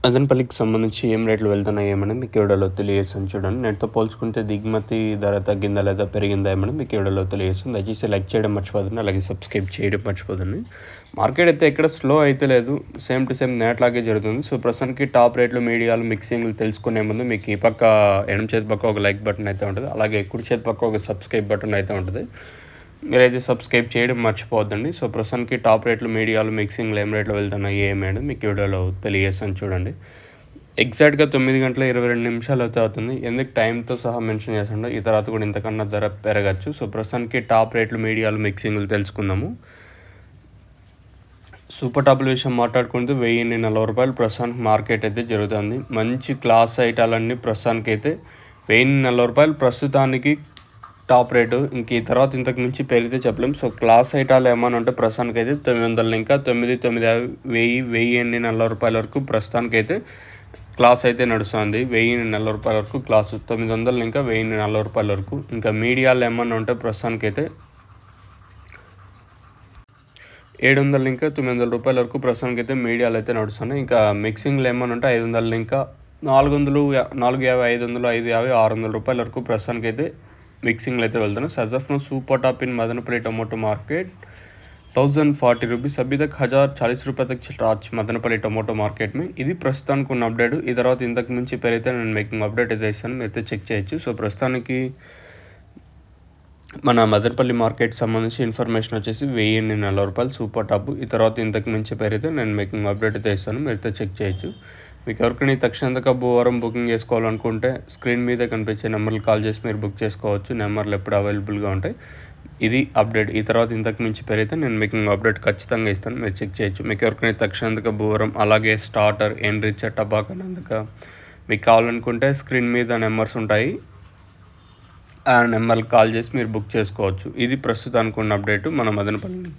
మదనపల్లికి సంబంధించి ఏం రేట్లు వెళ్తున్నాయి ఏమని మీకు ఈ వీడియోలో తెలియజేస్తాను చూడండి. నేటితో పోల్చుకుంటే దిగుమతి ధర తగ్గిందా లేదా పెరిగిందా ఏమని మీకు ఈ వీడియోలో తెలియజేస్తాను. దయచేసి లైక్ చేయడం మర్చిపోదండి, అలాగే సబ్స్క్రైబ్ చేయడం మర్చిపోదండి. మార్కెట్ అయితే ఎక్కడ స్లో అయితే లేదు, సేమ్ టు సేమ్ నేట్లాగే జరుగుతుంది. సో ప్రస్తుతానికి టాప్ రేట్లు, మీడియాలు, మిక్సింగ్లు తెలుసుకునే ముందు మీకు ఈ పక్క ఎడమ చేతి పక్క ఒక లైక్ బటన్ అయితే ఉంటుంది, అలాగే కుడి చేతి పక్క ఒక సబ్స్క్రైబ్ బటన్ అయితే ఉంటుంది. మీరైతే సబ్స్క్రైబ్ చేయడం మర్చిపోవద్దండి. సో ప్రస్తుతానికి టాప్ రేట్లు, మీడియాలు, మిక్సింగ్లు ఏం రేట్లు వెళ్తున్నాయి ఏమేమి మీకు వీడియోలో తెలియజేస్తాను చూడండి. ఎగ్జాక్ట్గా 9:22 అయితే అవుతుంది. ఎందుకు టైంతో సహా మెన్షన్ చేస్తుండే, ఈ తర్వాత కూడా ఇంతకన్నా ధర పెరగచ్చు. సో ప్రస్తుతానికి టాప్ రేట్లు, మీడియాలు, మిక్సింగ్లు తెలుసుకుందాము. సూపర్ టాప్ల విషయం మాట్లాడుకుంటే ₹1040 ప్రస్తుతానికి మార్కెట్ అయితే జరుగుతుంది. మంచి క్లాస్ ఐటాలన్నీ ప్రస్తుతానికి అయితే ₹1040 ప్రస్తుతానికి టాప్ రేటు. ఇంక ఈ తర్వాత ఇంతకు మించి పెరిగితే చెప్పలేము. సో క్లాస్ ఐటాలు ఏమన్నా ఉంటే ప్రస్తుతానికైతే 900, ఇంకా 9,950, 1,040 వరకు ప్రస్తుతానికైతే క్లాస్ అయితే నడుస్తుంది. ₹1,040 వరకు క్లాసు, 900 ఇంకా 1,040 వరకు. ఇంకా మీడియాలు ఏమన్నా ఉంటే ప్రస్తుతానికైతే 700 ఇంకా ₹900 వరకు ప్రస్తుతానికైతే మీడియాలు అయితే నడుస్తున్నాయి. ఇంకా మిక్సింగ్లు ఏమన్నా ఉంటే 500 ఇంకా 400, 450, 500, 550, ₹600 వరకు ప్రస్తుతానికైతే మిక్సింగ్లు అయితే వెళ్తున్నాయి. Size of no super top in Madanapalle tomato market ₹1040, अभी तक ₹1040 तक चल रहा मदनपल्ली टोमेटो मार्केट में. ఇది ప్రస్తుతానికి ఉన్న అప్డేట్. ఈ తర్వాత ఇంతకు మించి పెరిగితే నేను మేకింగ్ అప్డేట్ అయితే ఇస్తాను, మీరైతే చెక్ చేయొచ్చు. సో ప్రస్తుతానికి మన మదనపల్లి మార్కెట్ సంబంధించి ఇన్ఫర్మేషన్ వచ్చేసి ₹1,040 సూపర్ టాప్. ఈ తర్వాత ఇంతకు మించి పెరిగితే నేను మేకింగ్ అప్డేట్ అయితే ఇస్తాను, మీరైతే చెక్ చేయొచ్చు. మీకు ఎవరికైనా తక్షణంగా భూవారం బుకింగ్ చేసుకోవాలనుకుంటే స్క్రీన్ మీద కనిపించే నెంబర్లు కాల్ చేసి మీరు బుక్ చేసుకోవచ్చు. నెంబర్లు ఎప్పుడు అవైలబుల్గా ఉంటాయి. ఇది అప్డేట్. ఈ తర్వాత ఇంతకు మించి పెరిగితే నేను మేకింగ్ అప్డేట్ ఖచ్చితంగా ఇస్తాను, మీరు చెక్ చేయొచ్చు. మీకు ఎవరికైనా తక్షణంగా భూవారం, అలాగే స్టార్టర్, ఎండ్రిచ్, టబాకా, నందక మీకు కావాలనుకుంటే స్క్రీన్ మీద నెంబర్స్ ఉంటాయి, ఆ నెంబర్కి కాల్ చేసి మీరు బుక్ చేసుకోవచ్చు. ఇది ప్రస్తుతానికి ఉన్న అప్డేట్ మన మదనపల్లి.